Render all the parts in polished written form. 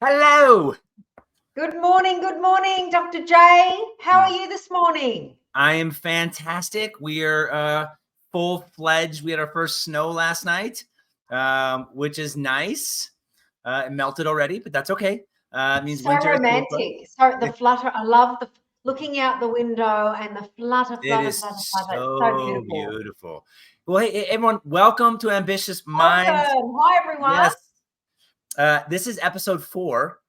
Hello. Good morning, Dr. J. How are you this morning? I am fantastic. We are full-fledged. We had our first snow last night, which is nice. It melted already, but that's okay. It means So winter is over. romantic. So the flutter, I love the looking out the window and the flutter, It flutter, is flutter, flutter. It's so so beautiful. beautiful. Well, hey, everyone, welcome to Ambitious Minds. Welcome. Hi, everyone. Yes. This is episode 4,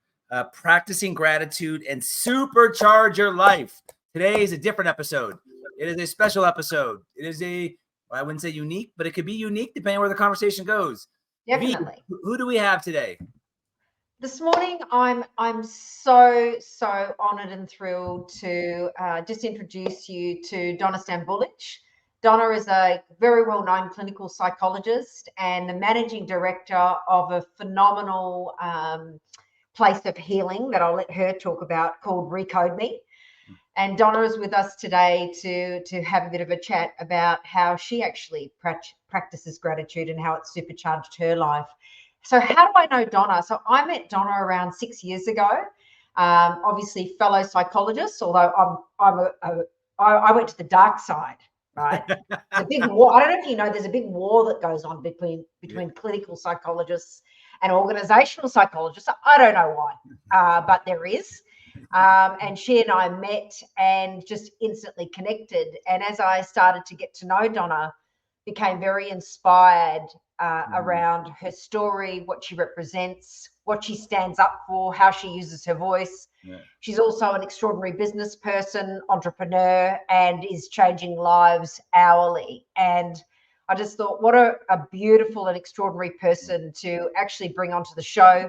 Practicing Gratitude and Supercharge Your Life. Today is a different episode. It is a special episode. It is I wouldn't say unique, but it could be unique depending on where the conversation goes. Definitely. V, who do we have today? This morning, I'm so honoured and thrilled to just introduce you to Donna Stambulic. Donna is a very well-known clinical psychologist and the managing director of a phenomenal place of healing that I'll let her talk about called Recode Me. And Donna is with us today to have a bit of a chat about how she actually practices gratitude and how it supercharged her life. So how do I know Donna? So I met Donna around 6 years ago. Obviously, fellow psychologist, although I went to the dark side, right? There's a big war. I don't know if you know, there's a big war that goes on between clinical psychologists and organizational psychologists. I don't know why, but there is. And she and I met and just instantly connected. And as I started to get to know Donna, became very inspired around her story, what she represents, what she stands up for, how she uses her voice. Yeah. She's also an extraordinary business person, entrepreneur, and is changing lives hourly. And I just thought, what a beautiful and extraordinary person to actually bring onto the show.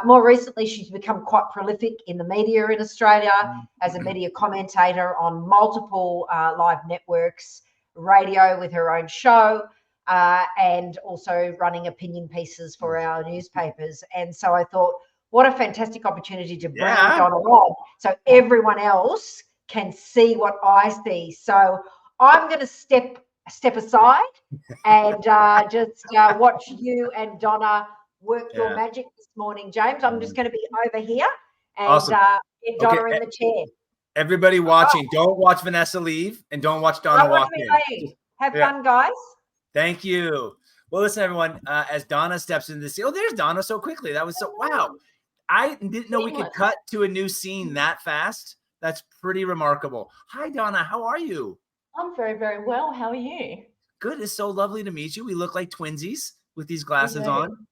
More recently, she's become quite prolific in the media in Australia as a media commentator on multiple live networks, radio with her own show, and also running opinion pieces for our newspapers. And so I thought, what a fantastic opportunity to bring Donna on so everyone else can see what I see. So I'm going to step aside and just watch you and Donna work your magic this morning, James. I'm just going to be over here and get Donna in the chair. Everybody watching, don't watch Vanessa leave and don't watch Donna walk in. Have fun, guys. Thank you. Well, listen, everyone, as Donna steps into the scene, there's Donna so quickly. That was so, wow. I didn't know we could cut to a new scene that fast. That's pretty remarkable. Hi, Donna. How are you? I'm very, very well. How are you? Good. It's so lovely to meet you. We look like twinsies with these glasses on.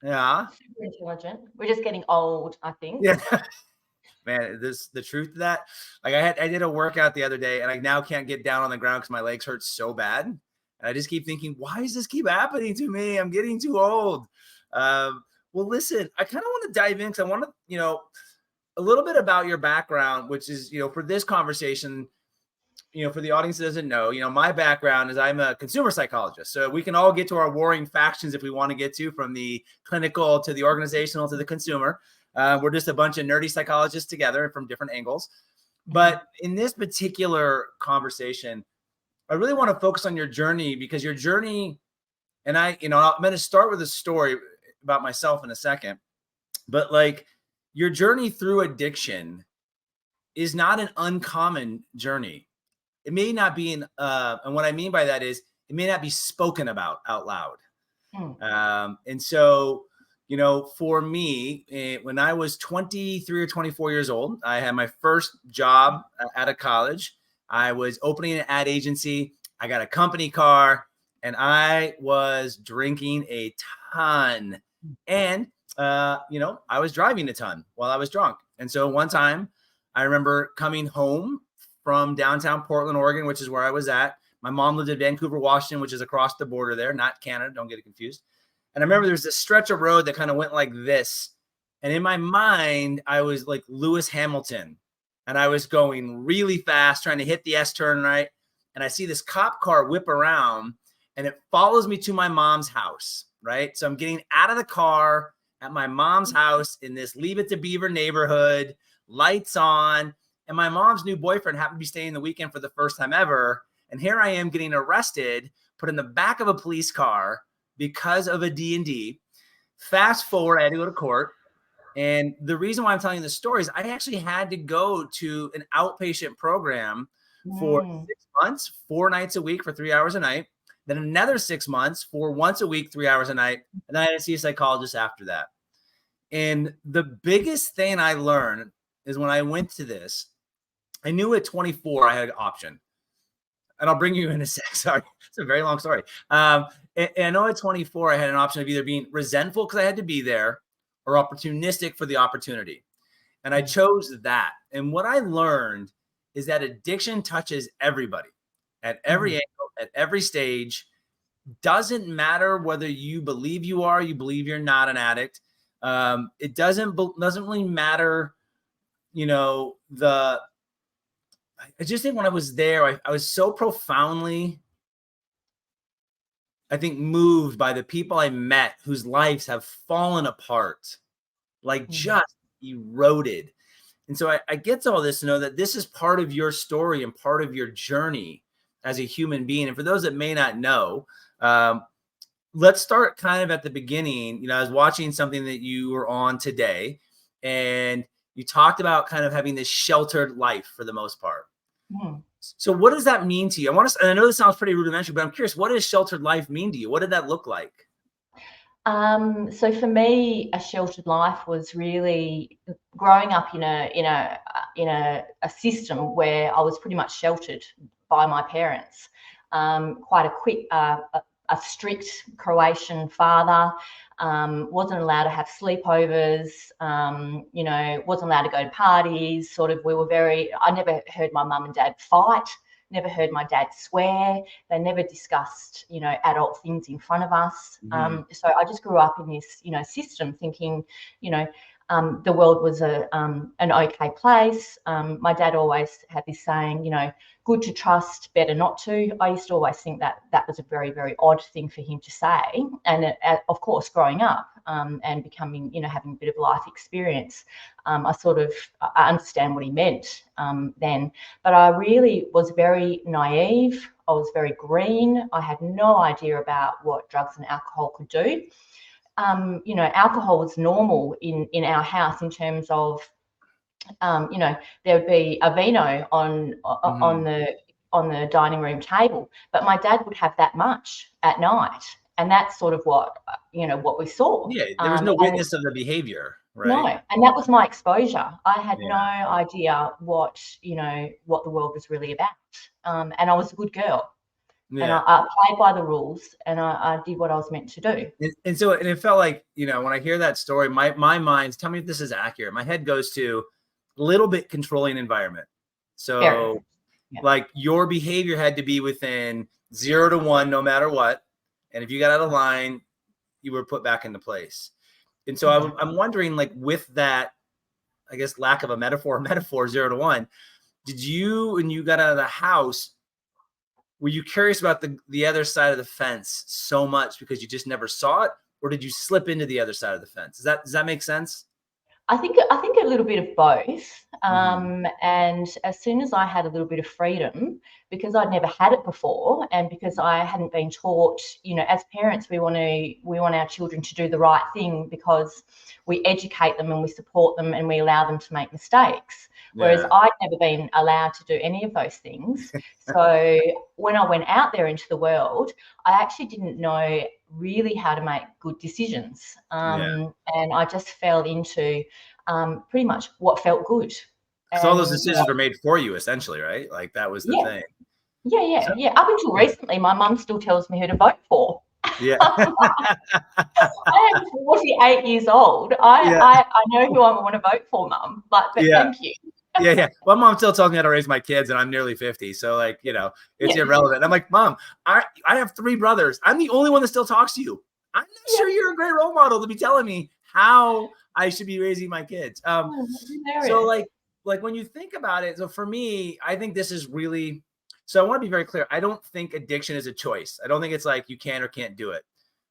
Yeah. Super intelligent. We're just getting old, I think. Yeah. Man, the truth of that, like I did a workout the other day and I now can't get down on the ground because my legs hurt so bad. And I just keep thinking, why does this keep happening to me? I'm getting too old. Well, listen, I kind of want to dive in because I want to, a little bit about your background, which is, for this conversation, for the audience that doesn't know, my background is I'm a consumer psychologist. So we can all get to our warring factions if we want to get to, from the clinical to the organizational to the consumer. We're just a bunch of nerdy psychologists together from different angles. But in this particular conversation, I really want to focus on your journey, because your journey, and I'm going to start with a story about myself in a second, but like your journey through addiction is not an uncommon journey. It may not be and what I mean by that is it may not be spoken about out loud. And so, for me, when I was 23 or 24 years old, I had my first job out of college. I was opening an ad agency. I got a company car and I was drinking a ton. And, I was driving a ton while I was drunk. And so one time I remember coming home from downtown Portland, Oregon, which is where I was at. My mom lived in Vancouver, Washington, which is across the border there, not Canada. Don't get it confused. And I remember there's this stretch of road that kind of went like this. And in my mind, I was like Lewis Hamilton. And I was going really fast, trying to hit the S-turn right. And I see this cop car whip around and it follows me to my mom's house, right? So I'm getting out of the car at my mom's house in this Leave It to Beaver neighborhood, lights on. And my mom's new boyfriend happened to be staying the weekend for the first time ever. And here I am getting arrested, put in the back of a police car because of a D&D. Fast forward, I had to go to court. And the reason why I'm telling you this story is I actually had to go to an outpatient program for Mm. 6 months, 4 nights a week for 3 hours a night, then another 6 months for once a week, 3 hours a night. And then I had to see a psychologist after that. And the biggest thing I learned is when I went to this, I knew at 24 I had an option. And I'll bring you in a sec. Sorry, it's a very long story. And I know at 24 I had an option of either being resentful because I had to be there, or opportunistic for the opportunity. And I chose that. And what I learned is that addiction touches everybody at every angle, at every stage. Doesn't matter whether you believe you are, you believe you're not an addict. It doesn't really matter, I just think when I was there, I was so profoundly, I think, moved by the people I met whose lives have fallen apart, like just eroded. And so I get to all this to know that this is part of your story and part of your journey as a human being. And for those that may not know, let's start kind of at the beginning. I was watching something that you were on today, and you talked about kind of having this sheltered life for the most part. So what does that mean to you? And I know this sounds pretty rudimentary, but I'm curious, what does sheltered life mean to you? What did that look like? So for me, a sheltered life was really growing up in a system where I was pretty much sheltered by my parents. Quite a strict Croatian father. Wasn't allowed to have sleepovers. Wasn't allowed to go to parties. I never heard my mum and dad fight. Never heard my dad swear. They never discussed, adult things in front of us. So I just grew up in this, system thinking, the world was an okay place. My dad always had this saying, good to trust, better not to. I used to always think that was a very, very odd thing for him to say. And of course, growing up and becoming, having a bit of life experience, I understand what he meant then. But I really was very naive. I was very green. I had no idea about what drugs and alcohol could do. Alcohol was normal in our house in terms of, there would be a vino on the dining room table, but my dad would have that much at night, and that's sort of what we saw. Yeah, there was no witness of the behavior, right? No, and that was my exposure. I had no idea what the world was really about, and I was a good girl. And I played by the rules, and I did what I was meant to do. And so it felt like, when I hear that story, my mind, tell me if this is accurate. My head goes to a little bit controlling environment. So like your behavior had to be within 0 to 1, no matter what. And if you got out of line, you were put back into place. And so I'm wondering, like, with that, I guess, lack of a metaphor, 0 to 1, did you, when you got out of the house, were you curious about the other side of the fence so much because you just never saw it, or did you slip into the other side of the fence? Does that make sense? I think a little bit of both. And as soon as I had a little bit of freedom, because I'd never had it before, and because I hadn't been taught, as parents, we want our children to do the right thing because we educate them and we support them and we allow them to make mistakes. Whereas I'd never been allowed to do any of those things. So when I went out there into the world, I actually didn't know really how to make good decisions. And I just fell into pretty much what felt good. Because all those decisions were made for you, essentially, right? Like that was the thing. Yeah. Up until recently, my mum still tells me who to vote for. Yeah. I am 48 years old. I know who I want to vote for, Mum. But thank you. Yeah. Well, Mom still tells me how to raise my kids, and I'm nearly 50. So, like, it's irrelevant. I'm like, Mom, I have 3 brothers. I'm the only one that still talks to you. I'm not sure you're a great role model to be telling me how I should be raising my kids. So, like when you think about it, so for me, I think this is really. So I want to be very clear. I don't think addiction is a choice. I don't think it's like you can or can't do it.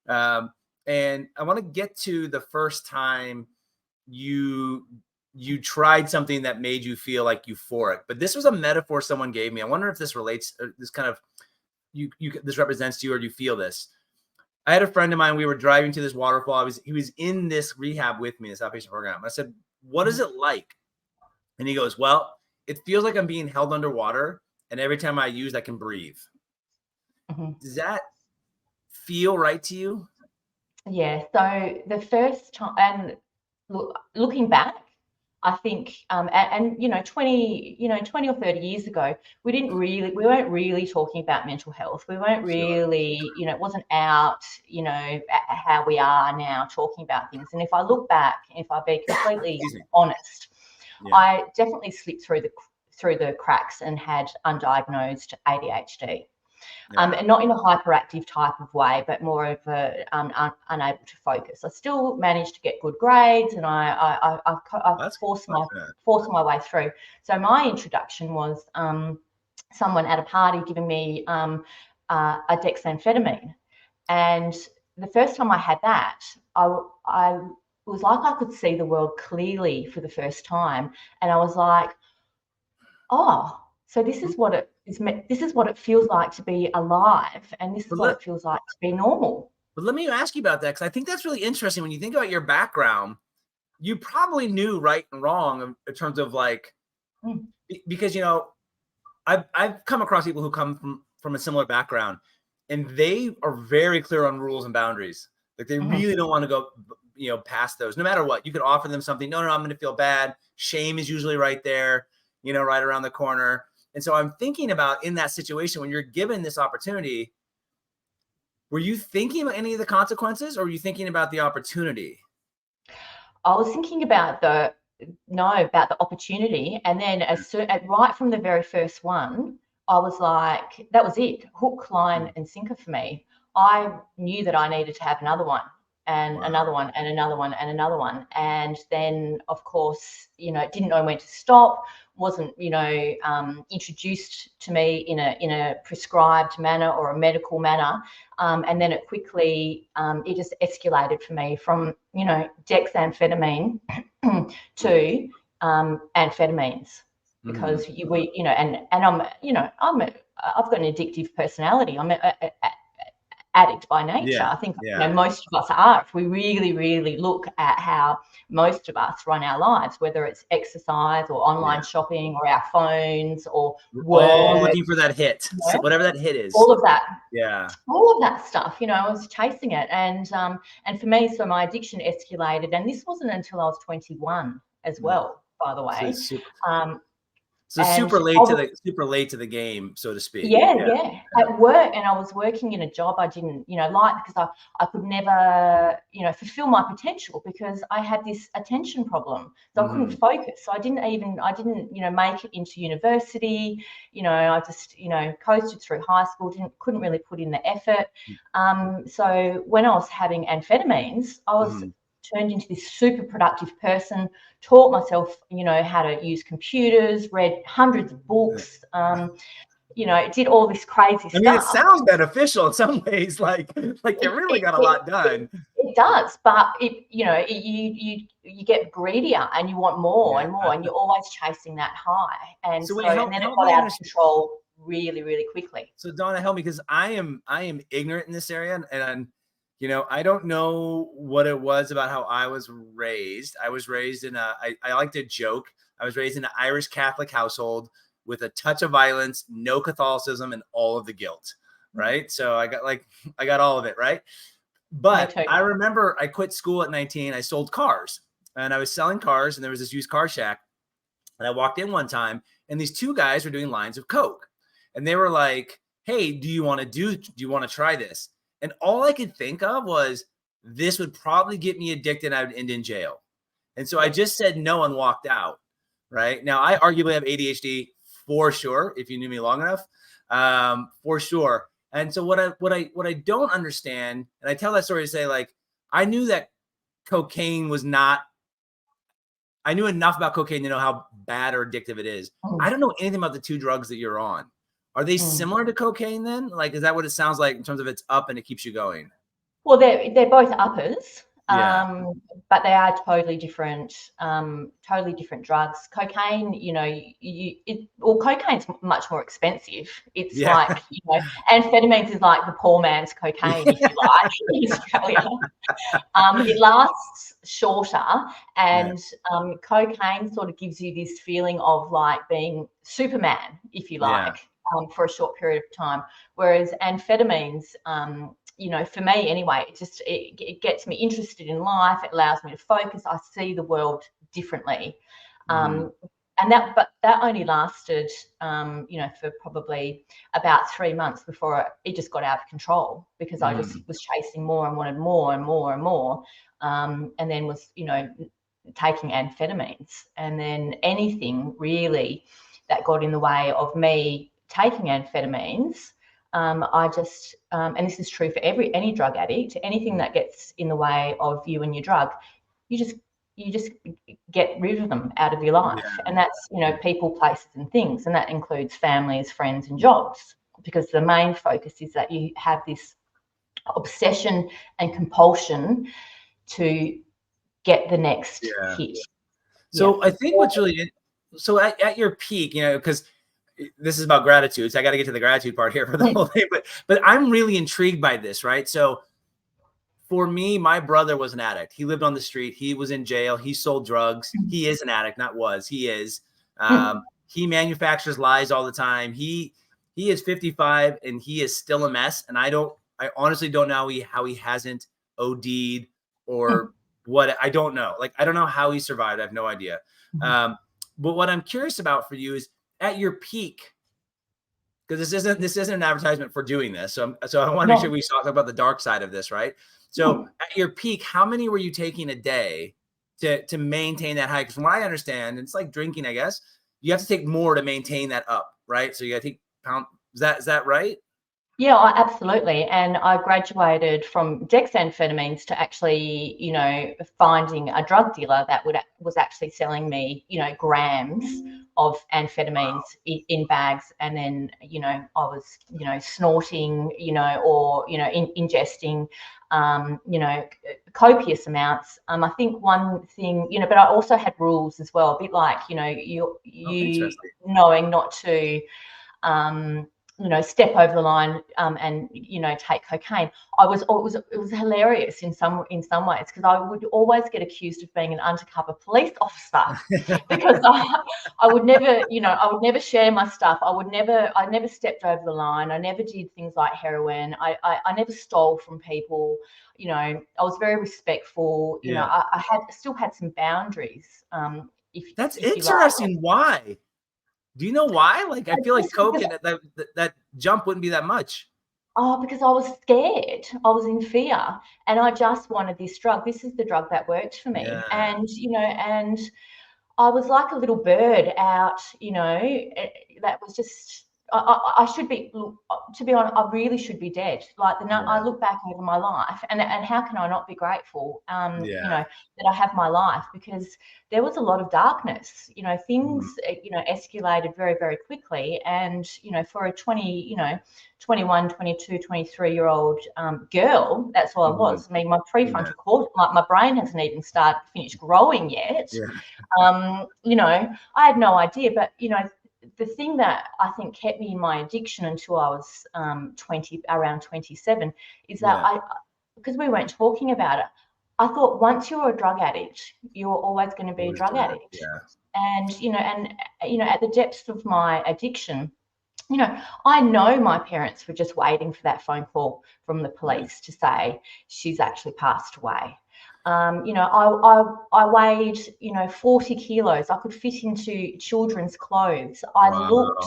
And I want to get to the first time you tried something that made you feel like euphoric. But this was a metaphor someone gave me. I wonder if this relates, or this kind of this represents you, or do you feel this? I had a friend of mine, we were driving to this waterfall. He was in this rehab with me, this outpatient program. I said, what is it like? And he goes, well, it feels like I'm being held underwater. And every time I use, I can breathe. Does that feel right to you? Yeah. So the first time, and looking back, I think, and 20 or 30 years ago, we weren't really talking about mental health. We weren't really, it wasn't out, how we are now talking about things. And if I look back, if I be completely honest, I definitely slipped through the cracks and had undiagnosed ADHD. And not in a hyperactive type of way, but more of a unable to focus. I still managed to get good grades, and I forced my way through. So my introduction was someone at a party giving me a dexamphetamine, and the first time I had that, I was like I could see the world clearly for the first time, and I was like, oh, so this is what it is. This is what it feels like to be alive, and this is what it feels like to be normal. But let me ask you about that, because I think that's really interesting. When you think about your background, you probably knew right and wrong in terms of like, because I've come across people who come from a similar background, and they are very clear on rules and boundaries. Like they really don't want to go, past those. No matter what, you could offer them something. No, I'm going to feel bad. Shame is usually right there, right around the corner. And so I'm thinking about, in that situation, when you're given this opportunity, were you thinking about any of the consequences, or were you thinking about the opportunity? I was thinking about the opportunity, and then right from the very first one, I was like, that was it, hook, line, and sinker for me. I knew that I needed to have another one, and another one, and another one, and another one, and then of course, didn't know when to stop. Wasn't introduced to me in a prescribed manner or a medical manner, and then it quickly it just escalated for me from dexamphetamine to amphetamines, because I've got an addictive personality. I'm a addict by nature. I think most of us are, if we really, really look at how most of us run our lives, whether it's exercise or online shopping or our phones or work. All looking for that hit, so whatever that hit is. All of that. Yeah. All of that stuff, I was chasing it. And for me, so my addiction escalated, and this wasn't until I was 21 as well, by the way. So super late to the game, so to speak. Yeah. At work, and I was working in a job I didn't, like, because I could never, fulfill my potential, because I had this attention problem. So I couldn't focus. So I didn't, make it into university. I just, coasted through high school, couldn't really put in the effort. So when I was having amphetamines, I was turned into this super productive person, taught myself, how to use computers, read hundreds of books, did all this crazy stuff. I mean, it sounds beneficial in some ways, like you really got a lot done. It does, but you get greedier and you want more and more, and you're always chasing that high. And then it got out of control really, really quickly. So Donna, help me, because I am ignorant in this area, and I don't know what it was about how I was raised. I was raised in I like to joke, I was raised in an Irish Catholic household with a touch of violence, no Catholicism, and all of the guilt, right? So I got all of it, right? But I remember I quit school at 19. I sold cars, and I was selling cars, and there was this used car shack. And I walked in one time, and these two guys were doing lines of coke. And they were like, hey, do you want to try this? And all I could think of was, this would probably get me addicted and I would end in jail. And so I just said no and walked out. Right now, I arguably have ADHD for sure, if you knew me long enough, for sure. And so what I don't understand, and I tell that story to say, like, I knew that cocaine was not. I knew enough about cocaine to know how bad or addictive it is. I don't know anything about the two drugs that you're on. Are they similar to cocaine then? Like, is that what it sounds like in terms of it's up and it keeps you going? Well, they're both uppers. But they are totally different drugs. Cocaine, cocaine's much more expensive. It's like, amphetamines is like the poor man's cocaine, if you like, in Australia. It lasts shorter, and cocaine sort of gives you this feeling of like being Superman, if you like, for a short period of time. Whereas amphetamines, for me anyway, it gets me interested in life. It allows me to focus. I see the world differently. And that only lasted, for probably about 3 months before it just got out of control, because I just was chasing more and wanted more and more and more. And then was, taking amphetamines, and then anything really that got in the way of me taking amphetamines. I just, and this is true for any drug addict, anything that gets in the way of you and your drug, you just get rid of them out of your life. And that's, people, places and things. And that includes families, friends and jobs, because the main focus is that you have this obsession and compulsion to get the next hit. So I think what's really, so at your peak, because this is about gratitude, so I got to get to the gratitude part here for the whole thing, but I'm really intrigued by this, right? So for me, my brother was an addict. He lived on the street. He was in jail. He sold drugs. He is an addict, not was. He is. He manufactures lies all the time. He is 55 and he is still a mess. And I honestly don't know how he hasn't OD'd or what. I don't know. Like, I don't know how he survived. I have no idea. But what I'm curious about for you is at your peak, because this isn't an advertisement for doing this. So I want to make sure we talk about the dark side of this, right? So at your peak, how many were you taking a day to maintain that high? Because from what I understand, it's like drinking, I guess. You have to take more to maintain that up, right? So you got to take pound. Is that right? Yeah, absolutely. And I graduated from dexamphetamines to actually, finding a drug dealer that was actually selling me, grams of amphetamines in bags. And then, I was, snorting, or, ingesting, copious amounts. I think one thing, but I also had rules as well, a bit like, you knowing not to, step over the line and take cocaine. It was hilarious in some ways, because I would always get accused of being an undercover police officer because I would never share my stuff. I never stepped over the line. I never did things like heroin. I never stole from people. I was very respectful. I still had some boundaries. That's interesting. Why? Do you know why? Like, I feel like coke and that jump wouldn't be that much. Oh, because I was scared. I was in fear, and I just wanted this drug. This is the drug that worked for me. And, and I was like a little bird out, that was just, I should be, to be honest, I really should be dead. Like, I look back over my life, and how can I not be grateful, that I have my life, because there was a lot of darkness, things, escalated very, very quickly. And, for a 21, 22, 23-year-old girl, that's all I was. I mean, my prefrontal cortex, my brain hasn't even finished growing yet. I had no idea, but, the thing that I think kept me in my addiction until I was around 27 is that because we weren't talking about it, I thought once you're a drug addict, you're always going to be a drug addict. And, at the depths of my addiction, I know my parents were just waiting for that phone call from the police to say she's actually passed away. I weighed, 40 kilos. I could fit into children's clothes. I looked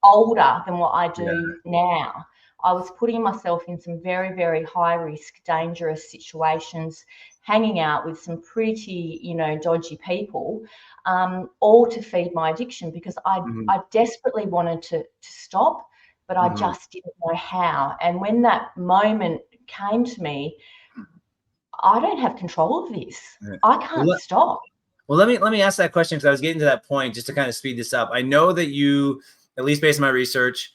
older than what I do now. I was putting myself in some very, very high risk, dangerous situations, hanging out with some pretty, dodgy people, all to feed my addiction, because I desperately wanted to stop, but I just didn't know how. And when that moment came to me, I don't have control of this. I can't stop. Well, let me ask that question, because I was getting to that point just to kind of speed this up. I know that you, at least based on my research,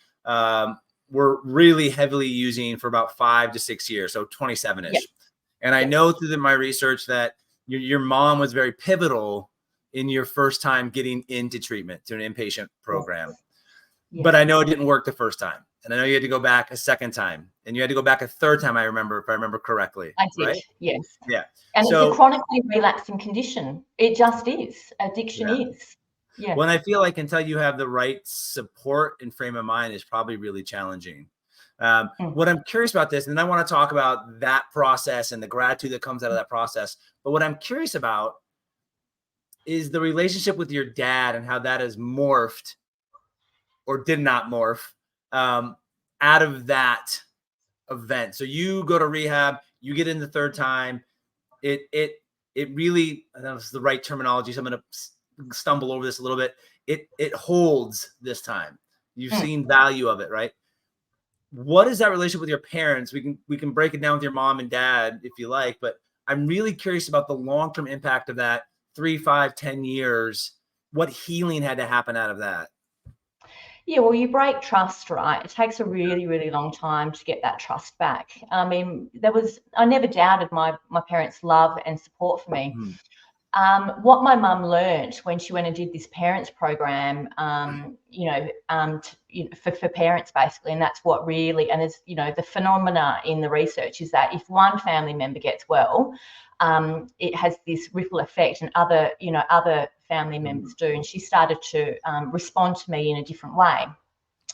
were really heavily using for about 5 to 6 years, so 27-ish. And I know through my research that your mom was very pivotal in your first time getting into treatment to an inpatient program. Yes. But I know it didn't work the first time. And I know you had to go back a second time, and you had to go back a third time, I remember, if I remember correctly. I did, right? yes. Yeah. And so, it's a chronically relapsing condition. It just is. Addiction is. Yeah. Well, I feel like until you have the right support and frame of mind is probably really challenging. What I'm curious about this, and I want to talk about that process and the gratitude that comes out of that process. But what I'm curious about is the relationship with your dad and how that has morphed or did not morph out of that event. So you go to rehab, you get in the third time. It really, I don't know if this is the right terminology, so I'm going to stumble over this a little bit. It holds this time. You've seen value of it, right? What is that relationship with your parents? We can break it down with your mom and dad if you like, but I'm really curious about the long-term impact of that 3, 5, 10 years. What healing had to happen out of that? Yeah, well, you break trust, right? It takes a really, really long time to get that trust back. I mean, I never doubted my parents' love and support for me. What my mum learnt when she went and did this parents program, for parents basically, and that's what really, and there's, the phenomena in the research is that if one family member gets well, it has this ripple effect, and other family members do. And she started to respond to me in a different way.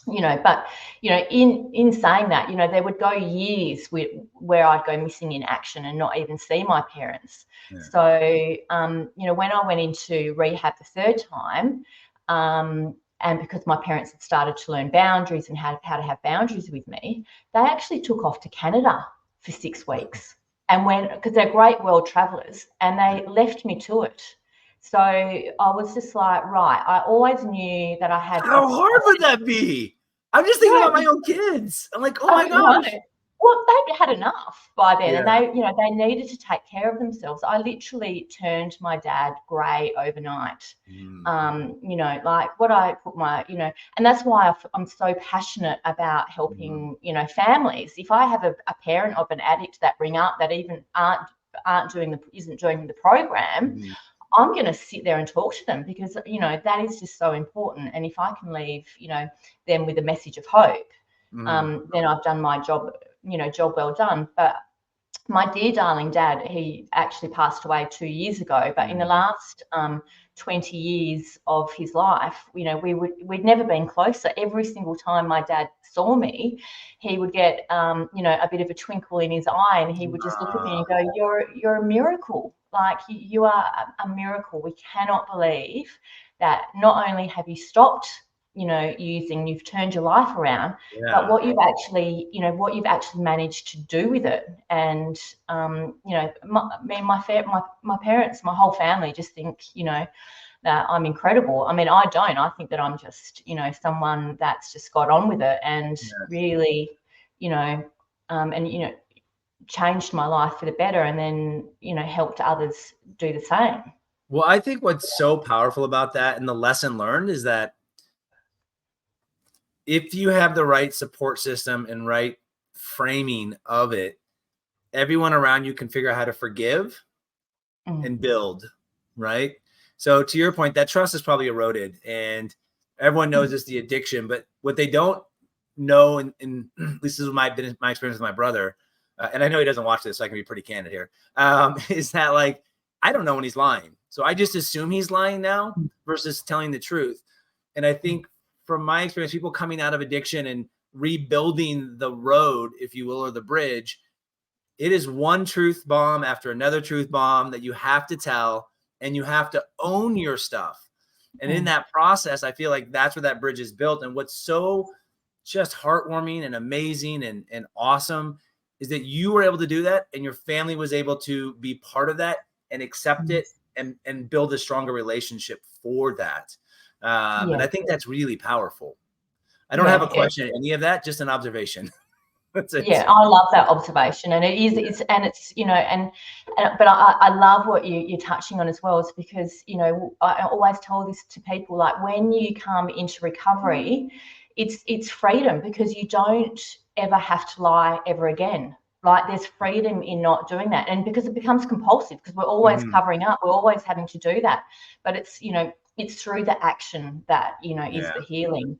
But in saying that, there would go years where I'd go missing in action and not even see my parents. So when I went into rehab the third time, and because my parents had started to learn boundaries and how to have boundaries with me, they actually took off to Canada for 6 weeks, and because they're great world travelers, and they left me to it. So I was just like, right, I always knew that I had. How hard would that be? I'm just thinking about my own kids. I'm like, oh my gosh. Well, they'd had enough by then, and they needed to take care of themselves. I literally turned my dad grey overnight. Like what I put and that's why I'm so passionate about helping, families. If I have a parent of an addict that ring up that even isn't doing the program, I'm going to sit there and talk to them, because, that is just so important. And if I can leave, them with a message of hope, then I've done my job, job well done. But my dear darling dad, he actually passed away 2 years ago, but in the last 20 years of his life, we'd never been closer. Every single time my dad saw me, he would get, a bit of a twinkle in his eye, and he would just look at me and go, you're a miracle. Like, you are a miracle. We cannot believe that not only have you stopped, you've turned your life around, but what you've actually managed to do with it. And, my parents, my whole family just think, that I'm incredible. I mean, I don't. I think that I'm just, someone that's just got on with it and really, changed my life for the better, and then, helped others do the same. Well, I think what's so powerful about that and the lesson learned is that if you have the right support system and right framing of it, everyone around you can figure out how to forgive and build, right? So to your point, that trust is probably eroded, and everyone knows it's the addiction, but what they don't know, and at least this is my experience with my brother, and I know he doesn't watch this, so I can be pretty candid here, is that, like, I don't know when he's lying. So I just assume he's lying now versus telling the truth. And I think from my experience, people coming out of addiction and rebuilding the road, if you will, or the bridge, it is one truth bomb after another truth bomb that you have to tell, and you have to own your stuff. And in that process, I feel like that's where that bridge is built. And what's so just heartwarming and amazing and awesome is that you were able to do that, and your family was able to be part of that and accept it and build a stronger relationship for that. And I think that's really powerful. I don't have a question at any of that, just an observation. That's it. Yeah, I love that observation, and it's but I love what you're touching on as well, is because, I always tell this to people, like, when you come into recovery, it's freedom, because you don't ever have to lie ever again. Like there's freedom in not doing that, and because it becomes compulsive, because we're always covering up, we're always having to do that. But it's, you know, it's through the action that, you know, is the healing.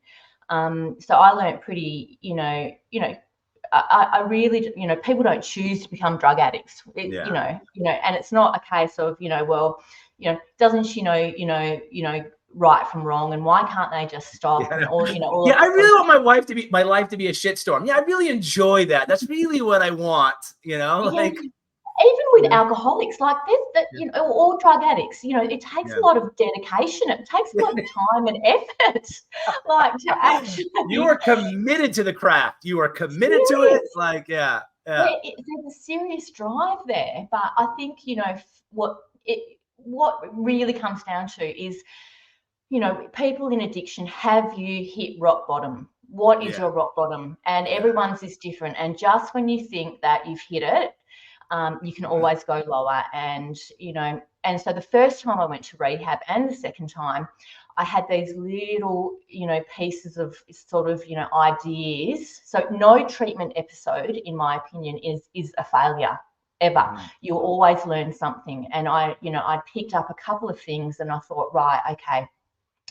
So I learned pretty, I really, you know, people don't choose to become drug addicts. You know, and it's not a case of, you know, well, you know, doesn't she know, right from wrong, and why can't they just stop? And all, you know, all I really want my life to be a shitstorm. Yeah, I really enjoy that. That's really what I want, you know, like even with alcoholics, like there's that, you know, or drug addicts, you know, it takes a lot of dedication. It takes a lot of time and effort, like to actually. You are committed to the craft. You are committed to it. Like, there's a serious drive there. But I think, you know, what really comes down to is, you know, people in addiction, have you hit rock bottom? What is your rock bottom? And everyone's is different. And just when you think that you've hit it, you can always go lower. And, you know, and so the first time I went to rehab and the second time, I had these little, you know, pieces of sort of, you know, ideas. So no treatment episode, in my opinion, is a failure ever. You always learn something. And I picked up a couple of things and I thought, right, okay,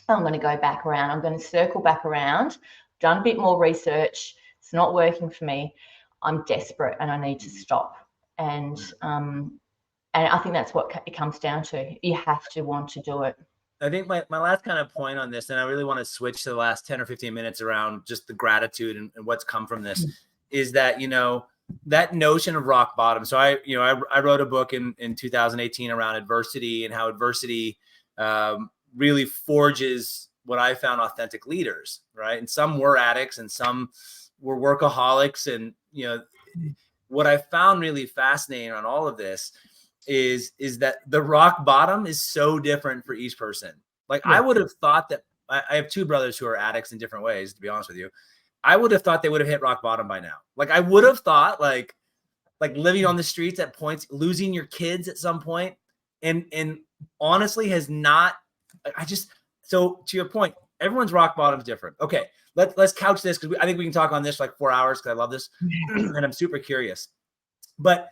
I'm going to go back around. I'm going to circle back around. Done a bit more research. It's not working for me. I'm desperate and I need to stop. And I think that's what it comes down to. You have to want to do it. I think my last kind of point on this, and I really want to switch to the last 10 or 15 minutes around just the gratitude and what's come from this, is that, you know, that notion of rock bottom. So I wrote a book in 2018 around adversity and how adversity really forges what I found authentic leaders, right? And some were addicts and some were workaholics. And, you know, what I found really fascinating on all of this is that the rock bottom is so different for each person. Like I would have thought that I have two brothers who are addicts in different ways, to be honest with you. I would have thought they would have hit rock bottom by now. Like I would have thought like living on the streets at points, losing your kids at some point, and honestly has not. So to your point, everyone's rock bottom is different. Okay, let's couch this, because I think we can talk on this for like 4 hours, because I love this and I'm super curious. But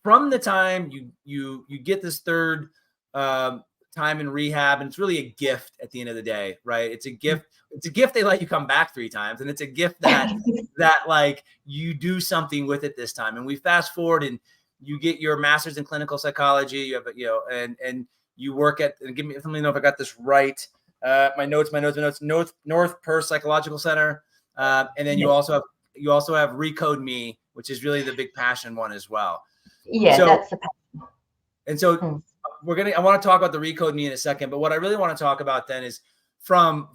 from the time you get this third time in rehab, and it's really a gift at the end of the day, right? It's a gift. It's a gift they let you come back 3 times, and it's a gift that like you do something with it this time. And we fast forward, and you get your master's in clinical psychology. You have, you know, and you work at, and let me know if I got this right. My notes. North Perth Psychological Center, and then you also have Recode Me, which is really the big passion one as well. Yeah, so, that's the passion. And so I want to talk about the Recode Me in a second, but what I really want to talk about then is from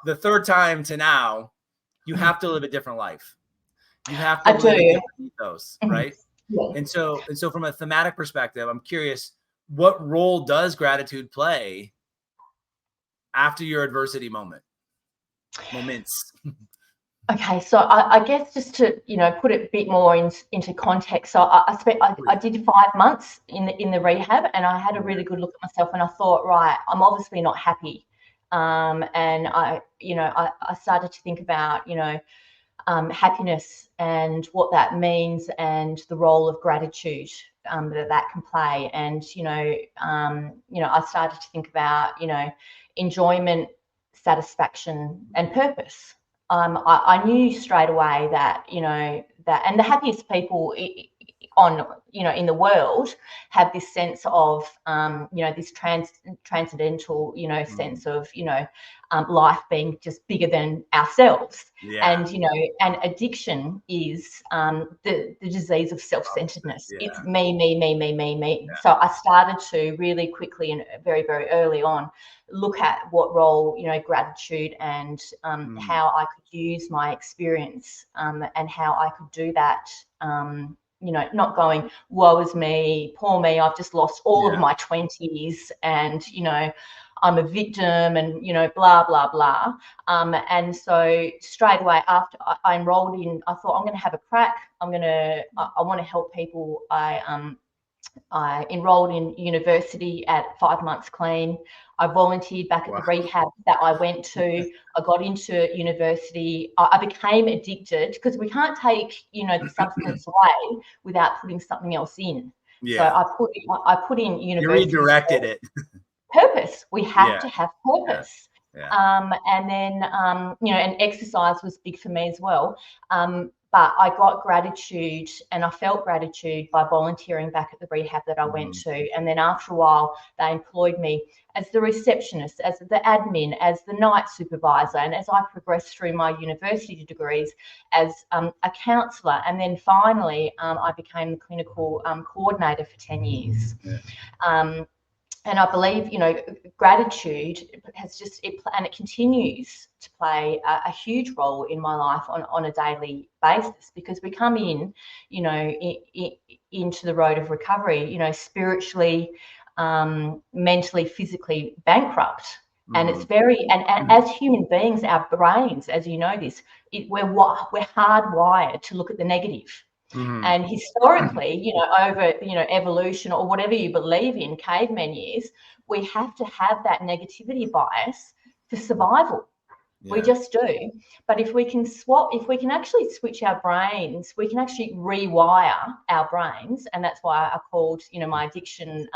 the third time to now, you have to live a different life. You have to live a different ethos, right? Yeah. And so from a thematic perspective, I'm curious, what role does gratitude play after your adversity moments? Okay, so I guess just to, you know, put it a bit more into context. So I did 5 months in the rehab, and I had a really good look at myself, and I thought, right, I'm obviously not happy. And I started to think about, you know, happiness and what that means, and the role of gratitude that can play. And I started to think about, you know, enjoyment, satisfaction, and purpose. I knew straight away that, you know, that, and the happiest people in the world have this sense of, this transcendental, sense of, life being just bigger than ourselves. Yeah. And, and addiction is the disease of self-centeredness. Yeah. It's me. Yeah. So I started to really quickly and very, very early on look at what role, gratitude and how I could use my experience and how I could do that, not going, woe is me, poor me, I've just lost all of my 20s and, I'm a victim and, blah, blah, blah. And so straight away after I enrolled in, I thought I'm going to have a crack. I want to help people. I I enrolled in university at 5 months clean. I volunteered back at the rehab that I went to. I got into university. I became addicted because we can't take, the substance away without putting something else in. So I put in university. You redirected it. Purpose. We have to have purpose. Yeah. And then, and exercise was big for me as well. But I got gratitude and I felt gratitude by volunteering back at the rehab that I went to. And then after a while, they employed me as the receptionist, as the admin, as the night supervisor. And as I progressed through my university degrees, as a counsellor. And then finally, I became the clinical coordinator for 10 years. Yeah. And I believe, gratitude has and it continues to play a huge role in my life on a daily basis, because we come in, into the road of recovery, spiritually, mentally, physically bankrupt. And it's and as human beings, our brains, as you know this, we're hardwired to look at the negative. And historically, over, evolution or whatever you believe in, caveman years, we have to have that negativity bias for survival. Yeah. We just do. But if we can actually switch our brains, we can actually rewire our brains. And that's why I called, my addiction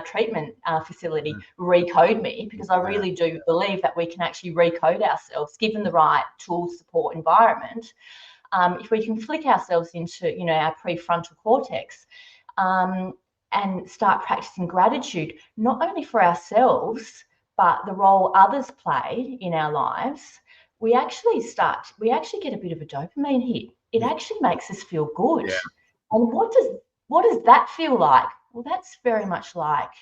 treatment facility Recode Me, because I really do believe that we can actually recode ourselves, given the right tools, support, environment. If we can flick ourselves into, our prefrontal cortex and start practicing gratitude, not only for ourselves, but the role others play in our lives, we actually get a bit of a dopamine hit. It actually makes us feel good. Yeah. And what does that feel like? Well, that's very much like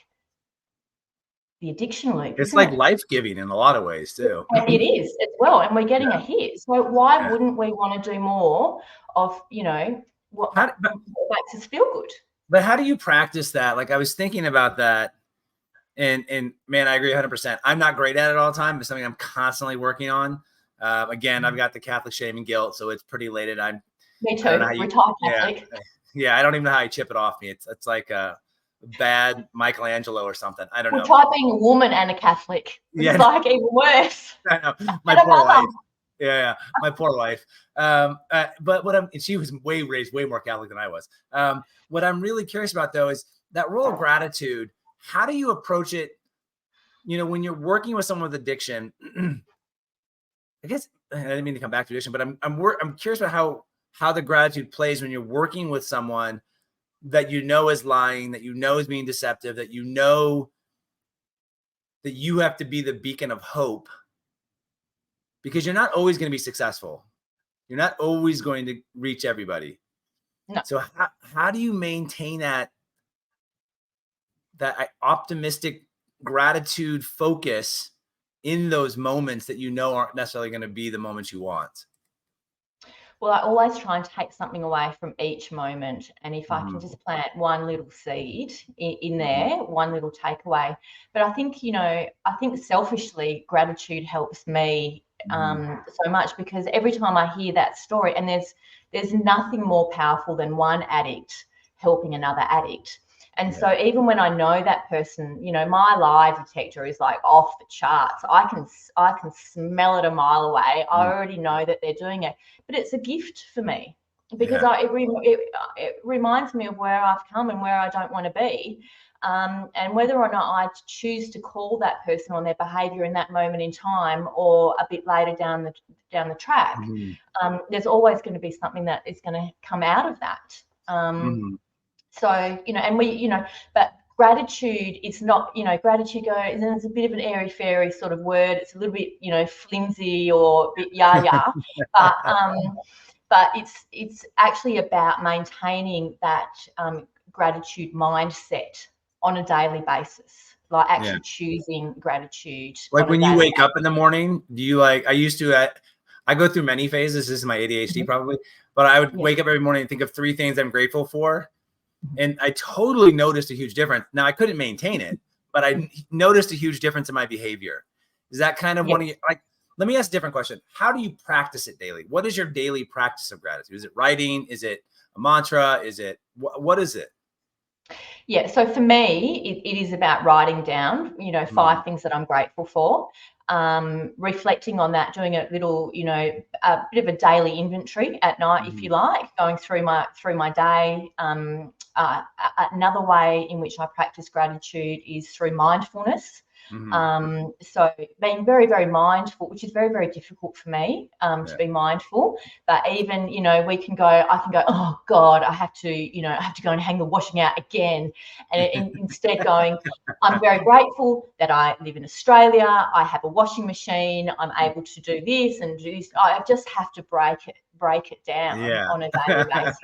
the addiction loop. It's like life-giving in a lot of ways too. It is as well, and we're getting a hit. So why wouldn't we want to do more of, what makes us feel good? But how do you practice that? Like, I was thinking about that, and man, I agree 100%. I'm not great at it all the time. It's something I'm constantly working on. Again, I've got the Catholic shame and guilt, so it's pretty late at night. Me too. Retired Catholic. Yeah, I don't even know how you chip it off me. It's like a bad Michelangelo or something. I don't know. Try being a woman and a Catholic. It's like even worse. I know. My poor wife. Yeah, my poor wife. But she was raised way more Catholic than I was. What I'm really curious about though is that role of gratitude. How do you approach it? When you're working with someone with addiction, I guess I didn't mean to come back to addiction, but I'm curious about how the gratitude plays when you're working with someone that is lying, that is being deceptive, that that you have to be the beacon of hope, because you're not always going to be successful. You're not always going to reach everybody. No. So how do you maintain that optimistic gratitude focus in those moments that aren't necessarily going to be the moments you want? Well, I always try and take something away from each moment. And if I can just plant one little seed in there, one little takeaway. But I think, selfishly, gratitude helps me so much, because every time I hear that story, and there's nothing more powerful than one addict helping another addict. And so even when I know that person, my lie detector is like off the charts. I can smell it a mile away. I already know that they're doing it, but it's a gift for me, because it reminds me of where I've come and where I don't want to be. And whether or not I choose to call that person on their behavior in that moment in time or a bit later down the track, there's always going to be something that is going to come out of that. So, and but gratitude, it's not, gratitude and it's a bit of an airy-fairy sort of word. It's a little bit, flimsy or a bit yah-yah. But it's actually about maintaining that gratitude mindset on a daily basis, like actually choosing gratitude. Like when you wake up in the morning, do you I go through many phases. This is my ADHD probably, but I would wake up every morning and think of 3 things I'm grateful for. And I totally noticed a huge difference. Now, I couldn't maintain it, but I noticed a huge difference in my behavior. Is that kind of one of you? Let me ask a different question. How do you practice it daily? What is your daily practice of gratitude? Is it writing? Is it a mantra? Is it what is it? Yeah, so for me, it is about writing down, 5 things that I'm grateful for, reflecting on that, doing a little, a bit of a daily inventory at night, if you like, going through my day. Another way in which I practice gratitude is through mindfulness. So being very, very mindful, which is very, very difficult for me, to be mindful. But even, I can go, oh God, I have to go and hang the washing out again. And instead going, I'm very grateful that I live in Australia. I have a washing machine. I'm able to do this and do this. I just have to break it down on a daily basis.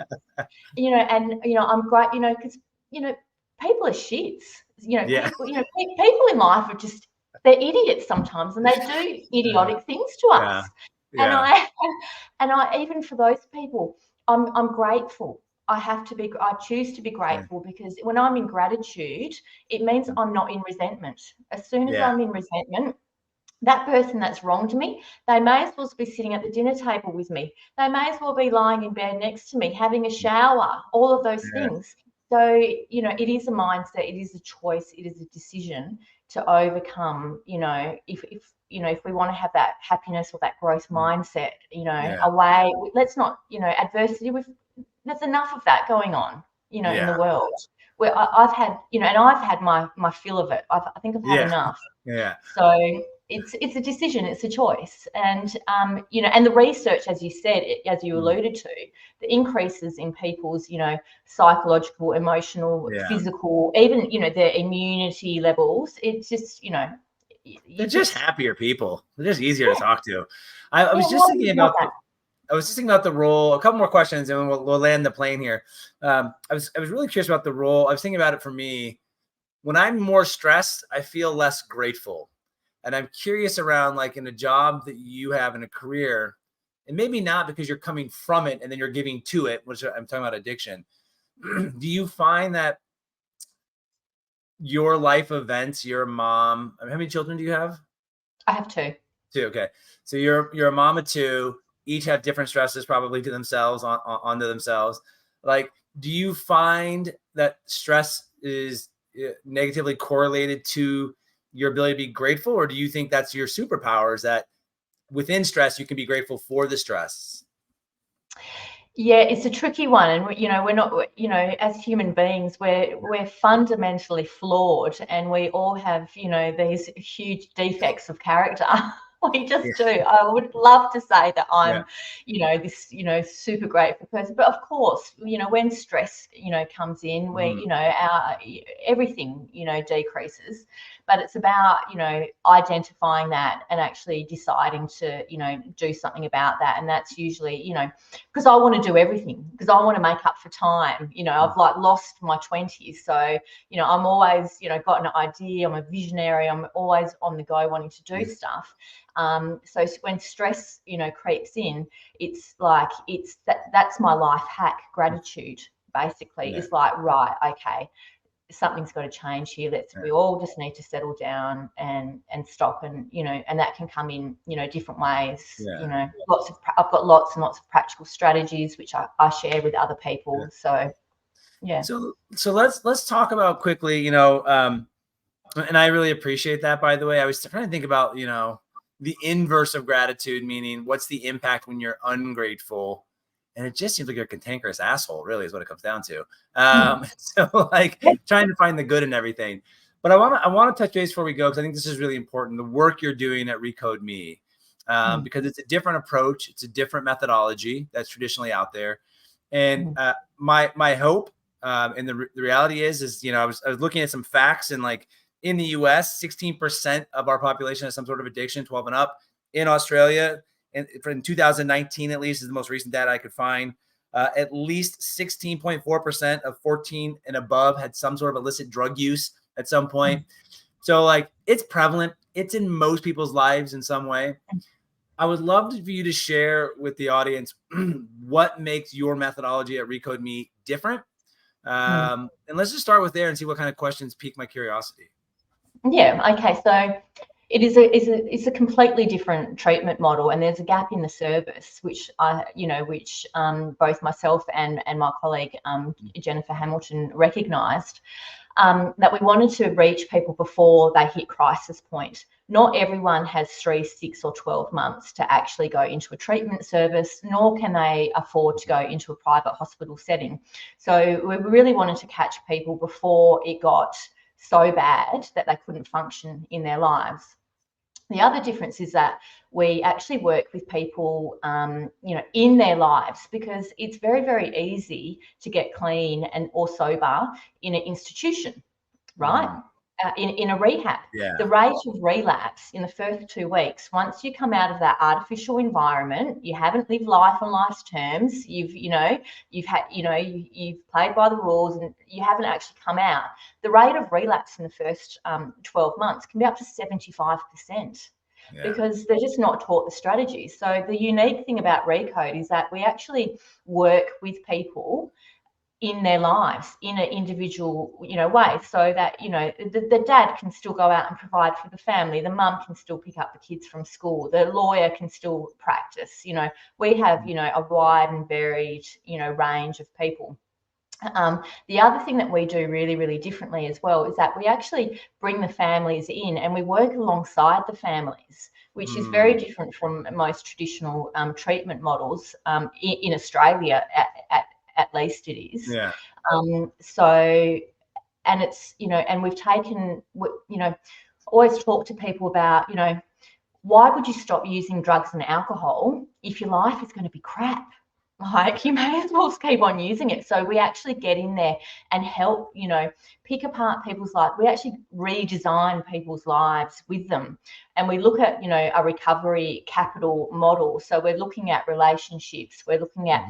I'm great, because, people are shits. People in life are just, they're idiots sometimes, and they do idiotic things to us. And I even for those people, I'm grateful. I choose to be grateful, because when I'm in gratitude, it means I'm not in resentment. As soon as I'm in resentment, that person that's wronged me, they may as well be sitting at the dinner table with me. They may as well be lying in bed next to me, having a shower, all of those things. So, it is a mindset, it is a choice, it is a decision to overcome, if we want to have that happiness or that growth mindset, away. Let's not, adversity, there's enough of that going on, in the world. Where I've had, and I've had my fill of it. I think I've had enough. So it's a decision, it's a choice. And and the research, as you said, as you alluded to, the increases in people's, psychological, emotional, physical, even, their immunity levels. It's just, they're just happier people. They're just easier to talk to. I was just thinking about the role. A couple more questions, and we'll land the plane here. I was really curious about the role. I was thinking about it for me. When I'm more stressed, I feel less grateful. And I'm curious around, like, in a job that you have in a career, and maybe not because you're coming from it and then you're giving to it, which I'm talking about addiction. Do you find that your life events, your mom, how many children do you have? I have 2. 2. Okay. So you're a mom of 2, each have different stresses probably to themselves, onto themselves. Like, do you find that stress is negatively correlated to your ability to be grateful, or do you think that's your superpower, is that within stress you can be grateful for the stress? Yeah, it's a tricky one, and we're not, as human beings, we're fundamentally flawed, and we all have, these huge defects of character. We just do. I would love to say that I'm, this, super grateful person, but of course, when stress, comes in, our everything, decreases. But it's about, identifying that and actually deciding to, do something about that. And that's usually, because I want to do everything, because I want to make up for time. I've lost my 20s. So, I'm always, got an idea. I'm a visionary. I'm always on the go wanting to do stuff. So when stress, creeps in, it's like, that's my life hack. Gratitude, basically, is like, right, okay, something's got to change here. We all just need to settle down and stop, and and that can come in different ways. I've got lots and lots of practical strategies which I share with other people. So let's talk about quickly, and I really appreciate that, by the way. I was trying to think about the inverse of gratitude, meaning what's the impact when you're ungrateful. And it just seems like you're a cantankerous asshole, really, is what it comes down to. So, like, trying to find the good in everything. But I want to touch base before we go, because I think this is really important. The work you're doing at Recode Me, because it's a different approach, it's a different methodology that's traditionally out there. And my hope, and the reality is I was looking at some facts, and like in the U.S., 16% of our population has some sort of addiction, 12 and up. In Australia, and in 2019, at least, is the most recent data I could find, at least 16.4% of 14 and above had some sort of illicit drug use at some point. So, like, it's prevalent. It's in most people's lives in some way. I would love for you to share with the audience what makes your methodology at Recode Me different. And let's just start with there and see what kind of questions pique my curiosity. Yeah. Okay. So, It's a completely different treatment model, and there's a gap in the service, which both myself and my colleague Jennifer Hamilton recognised, that we wanted to reach people before they hit crisis point. Not everyone has 3, 6 or 12 months to actually go into a treatment service, nor can they afford to go into a private hospital setting. So we really wanted to catch people before it got so bad that they couldn't function in their lives. The other difference is that we actually work with people, in their lives, because it's very, very easy to get clean and or sober in an institution, right? In a rehab. Yeah. The rate of relapse in the first 2 weeks, once you come out of that artificial environment, you haven't lived life on life's terms, you've played by the rules and you haven't actually come out. The rate of relapse in the first 12 months can be up to 75%. Yeah. Because they're just not taught the strategies. So the unique thing about Recode is that we actually work with people in their lives in an individual, way, so that, the dad can still go out and provide for the family, the mum can still pick up the kids from school, the lawyer can still practice. We have, a wide and varied, range of people. The other thing that we do really, really differently as well is that we actually bring the families in and we work alongside the families, which is very different from most traditional treatment models in Australia. At least it is. Yeah. And it's, and we've taken, always talk to people about, why would you stop using drugs and alcohol if your life is going to be crap? Like, you may as well keep on using it. So we actually get in there and help, pick apart people's lives. We actually redesign people's lives with them. And we look at, a recovery capital model. So we're looking at relationships, we're looking at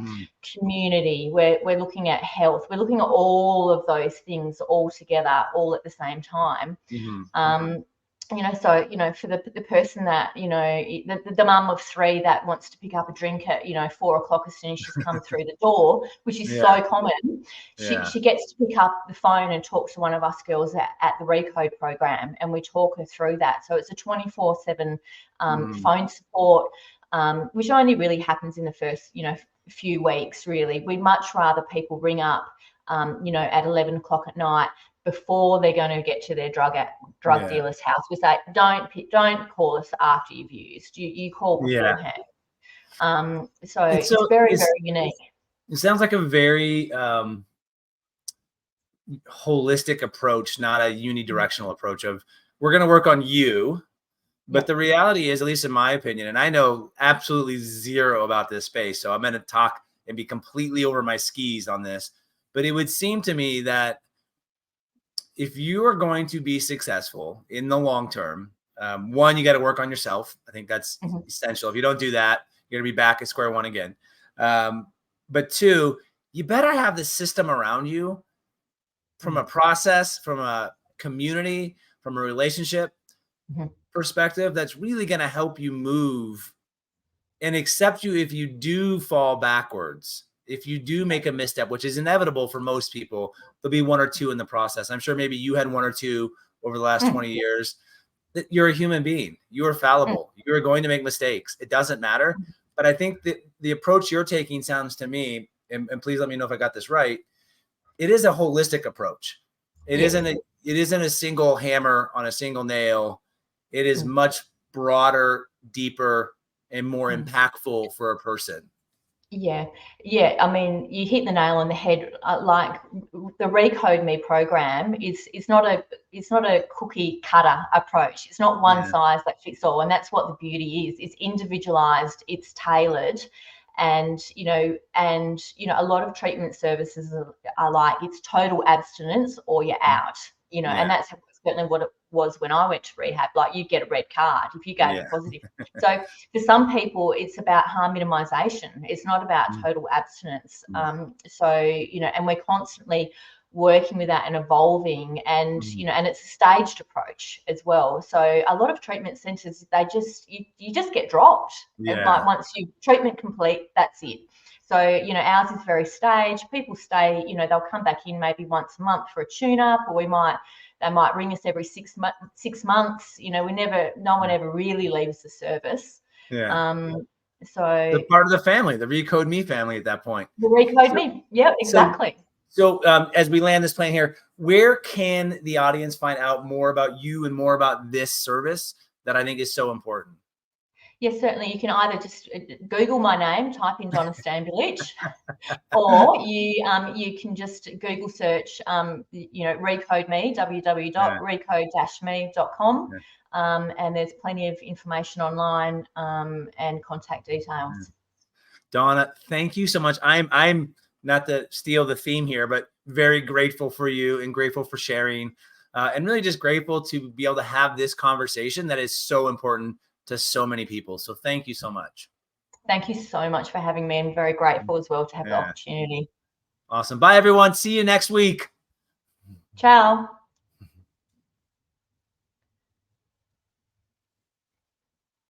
community, we're looking at health, we're looking at all of those things all together, all at the same time. For the person that, the mum of 3 that wants to pick up a drink at, 4 o'clock as soon as she's come through the door, which is so common, she gets to pick up the phone and talk to one of us girls at the Recode program, and we talk her through that. So it's a 24/7 phone support, which only really happens in the first, few weeks, really. We'd much rather people ring up, at 11 o'clock at night, before they're going to get to their drug dealer's house. We say, don't call us after you've used. You call beforehand. So it's very, very unique. It sounds like a very holistic approach, not a unidirectional approach of, we're going to work on you. But the reality is, at least in my opinion, and I know absolutely zero about this space, so I'm going to talk and be completely over my skis on this. But it would seem to me that if you are going to be successful in the long term, one, you got to work on yourself. I think that's essential. If you don't do that, you're going to be back at square one again. But 2, you better have the system around you, from a process, from a community, from a relationship perspective, that's really going to help you move and accept you if you do fall backwards. If you do make a misstep, which is inevitable for most people, there'll be 1 or 2 in the process. I'm sure maybe you had 1 or 2 over the last 20 years. That you're a human being. You are fallible. You are going to make mistakes. It doesn't matter. But I think that the approach you're taking sounds to me, and please let me know if I got this right, it is a holistic approach. It isn't a single hammer on a single nail. It is much broader, deeper, and more impactful for a person. Yeah. I mean, you hit the nail on the head. Like the Recode Me program is not a cookie cutter approach. It's not one size that fits all, and that's what the beauty is. It's individualized. It's tailored, and a lot of treatment services are like, it's total abstinence or you're out. And that's certainly what it was when I went to rehab. Like, you get a red card if you go positive. So for some people, it's about harm minimization. It's not about total abstinence. And we're constantly working with that and evolving, and and it's a staged approach as well. So a lot of treatment centers, you just get dropped. Like, once you treatment complete, that's it. So, ours is very staged. People stay, they'll come back in maybe once a month for a tune-up, or we might They might ring us every 6 months. You know, no one ever really leaves the service. Yeah. So the part of the family, the Recode Me family at that point. The Recode Me. Yeah, exactly. So as we land this plane here, where can the audience find out more about you and more about this service that I think is so important? Yes, certainly. You can either just Google my name, type in Donna Stambulich, or you can just Google search, Recode Me, www.recode-me.com, and there's plenty of information online and contact details. Donna, thank you so much. I'm not to steal the theme here, but very grateful for you and grateful for sharing, and really just grateful to be able to have this conversation that is so important to so many people. So thank you so much. Thank you so much for having me. I'm very grateful as well to have the opportunity. Awesome. Bye, everyone. See you next week. Ciao.